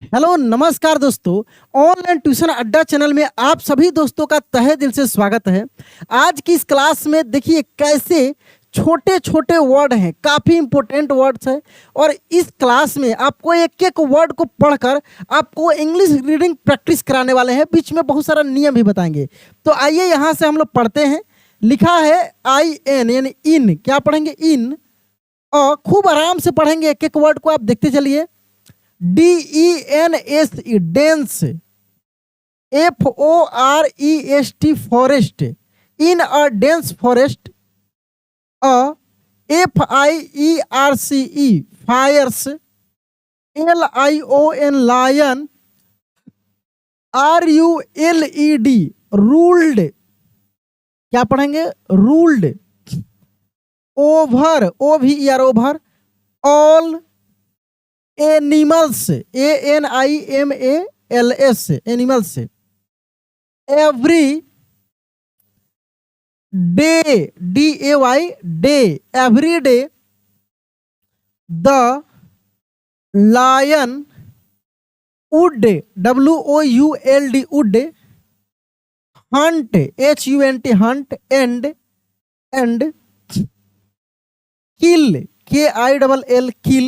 Hello नमस्कार दोस्तों। Online tuition अड्डा चैनल में आप सभी दोस्तों का तहे दिल से स्वागत है। आज की इस क्लास में देखिए कैसे छोटे छोटे वर्ड हैं, काफ़ी इंपॉर्टेंट वर्ड्स हैं और इस क्लास में आपको एक एक वर्ड को पढ़कर आपको इंग्लिश रीडिंग प्रैक्टिस कराने वाले हैं। बीच में बहुत सारा नियम भी बताएंगे। तो आइए यहाँ से हम लोग पढ़ते हैं। लिखा है IN यानी इन। क्या पढ़ेंगे? इन। और खूब आराम से पढ़ेंगे, एक एक वर्ड को आप देखते चलिए। DENSE dense, FOREST forest, in a dense forest, FIERCE fierce, LION lion, RULED ruled. क्या पढ़ेंगे? Ruled. Over, OVER over, all animals, ANIMALS animals, every day, DAY day, every day, the lion, would, WOULD would, hunt, HUNT hunt, and kill, KILL kill,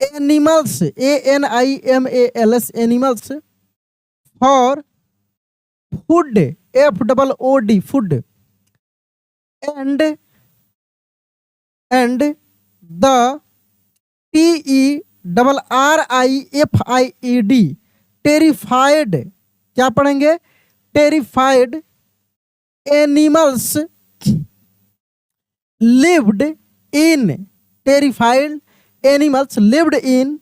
animals, ANIMALS animals, for food, FOOD food, and the TERRIFIED terrified. क्या पढ़ेंगे? Terrified. Animals lived in, terrified animals lived in,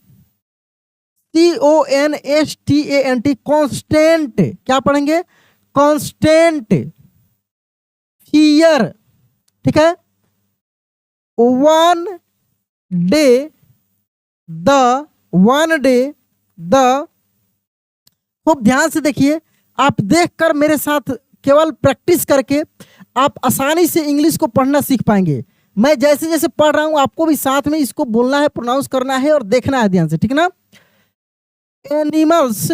CONSTANT constant. क्या पढ़ेंगे? Constant. Fear. ठीक है। One day, the. खूब ध्यान से देखिए। आप देखकर मेरे साथ केवल प्रैक्टिस करके आप आसानी से इंग्लिश को पढ़ना सीख पाएंगे। मैं जैसे जैसे पढ़ रहा हूं आपको भी साथ में इसको बोलना है, प्रोनाउंस करना है और देखना है ध्यान से। ठीक ना? Animals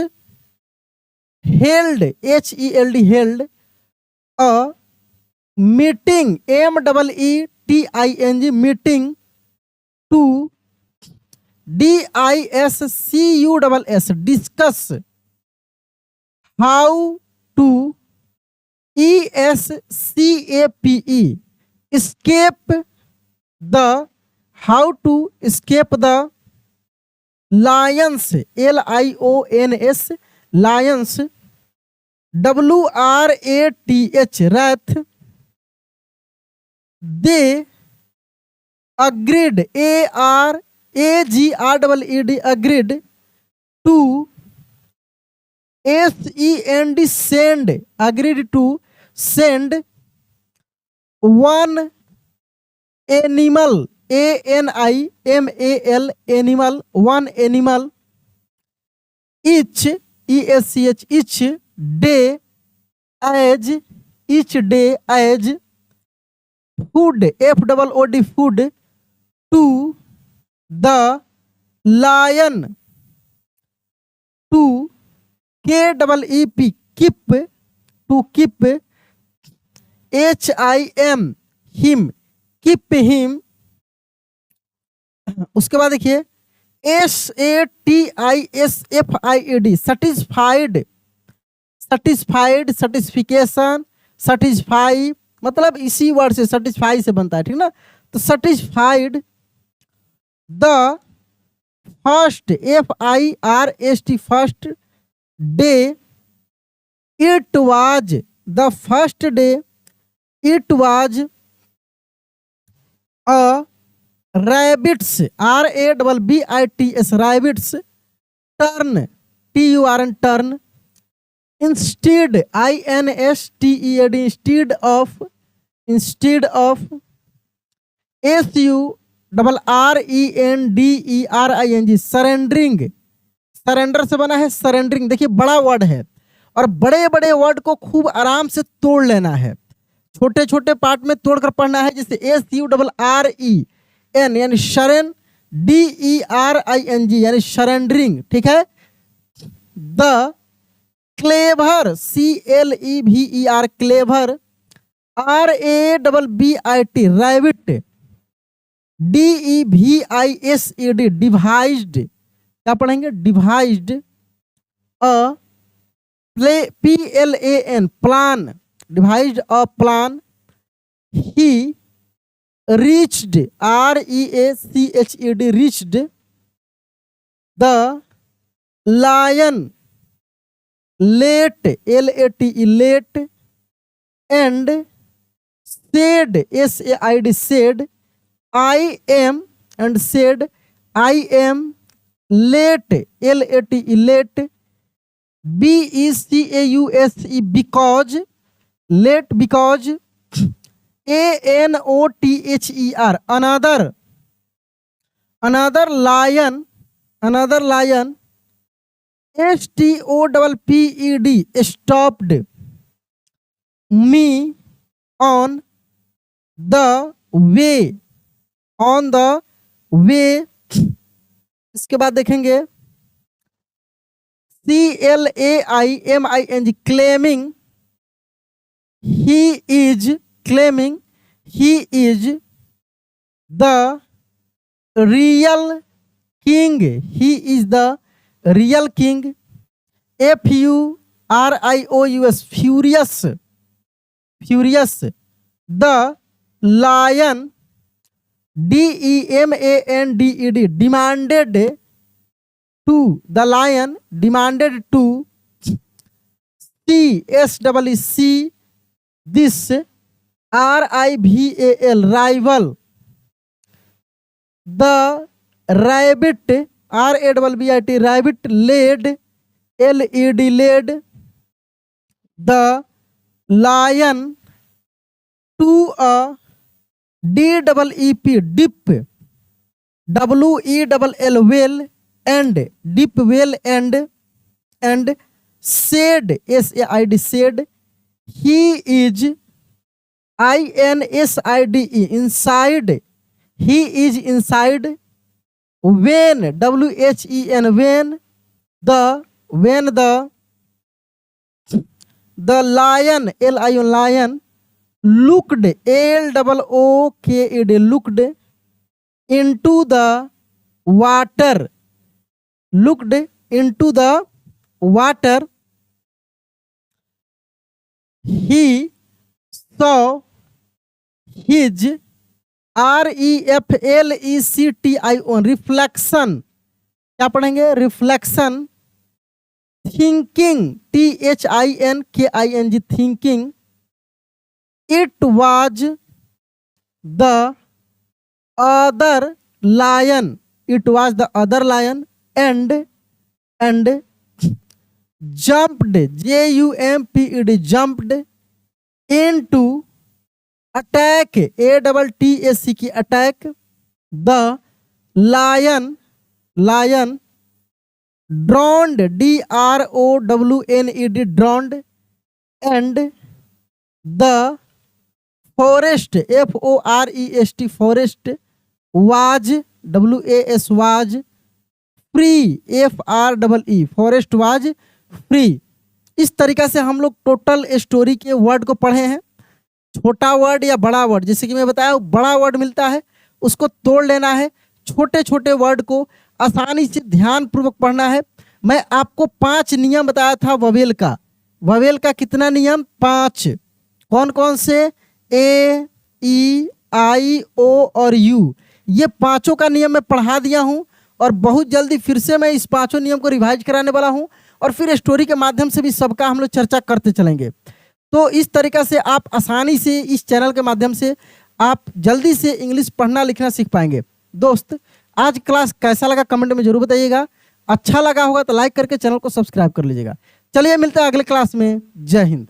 held, HELD held, a meeting, MEETING meeting, to DISCUSS discuss, how to ESCAPE escape the, how to escape the lions, LIONS lions, WRATH wrath, they agreed, AGREED agreed, to SEND send agreed to send, one animal, ANIMAL animal, one animal, each, ESCH each day, as each day, as food, FOOD food, to the lion, to KEEP keep, to keep, HIM him keep him। उसके बाद देखिए SATISFIED satisfied, satisfication, satisfy, मतलब इसी word से satisfy से बनता है। ठीक ना? तो satisfied the first, FIRST first day, it was the first day, it was a rabbits, RABBITS rabbits, turn, TURN turn, instead, INSTEAD instead of, SURRENDERING surrendering, surrender से बना है सरेंडरिंग। देखिए बड़ा वर्ड है और बड़े बड़े वर्ड को खूब आराम से तोड़ लेना है, छोटे छोटे पार्ट में तोड़कर पढ़ना है। जैसे SURREN यानी शरण, DERING यानी सरेंडरिंग, ठीक है। The clever CLEVER clever, RABBIT rabbit, DEVISED devised, क्या पढ़ेंगे devised, PLAN plan, devised a plan, he reached REACHED reached, the lion late LATE late, and said SAID said, I am and said I am late LATE late, BECAUSE because late because, ANOTHER another lion STOPPED stopped me on the way इसके बाद देखेंगे CLAIMING claiming, he is the real king, he is the real king, FURIOUS furious, the lion DEMANDED demanded to, the lion demanded to, CSEC this, RIVAL rival, the rabbit RABBIT rabbit led LED led, the lion to a DEEP dip, WELL well, and dip well, and said SAID said, he is INSIDE inside, he is inside, when WHEN when the lion lion looked LOOKED looked into the water, he saw his REFLECTION reflection, क्या पढ़ेंगे reflection, thinking THINKING thinking, it was the other lion and jumped jumped into attack ATTACK attack, the lion drowned DROWNED drowned, and the forest FOREST forest was WAS was free FREE forest was free। इस तरीका से हम लोग total story के word को पढ़े हैं। छोटा वर्ड या बड़ा वर्ड, जैसे कि मैं बताया बड़ा वर्ड मिलता है उसको तोड़ लेना है, छोटे छोटे वर्ड को आसानी से ध्यान पूर्वक पढ़ना है। मैं आपको 5 नियम बताया था ववेल का कितना नियम 5, कौन कौन से, ए ई आई ओ और यू, ये पांचों का नियम मैं पढ़ा दिया हूं और बहुत जल्दी फिर से मैं इस 5 नियम को रिवाइज कराने वाला हूं और फिर स्टोरी के माध्यम से भी सबका हम लोग चर्चा करते चलेंगे। तो इस तरीका से आप आसानी से इस चैनल के माध्यम से आप जल्दी से इंग्लिश पढ़ना लिखना सीख पाएंगे। दोस्त आज क्लास कैसा लगा कमेंट में जरूर बताइएगा, अच्छा लगा होगा तो लाइक करके चैनल को सब्सक्राइब कर लीजिएगा। चलिए मिलते हैं अगले क्लास में, जय हिंद।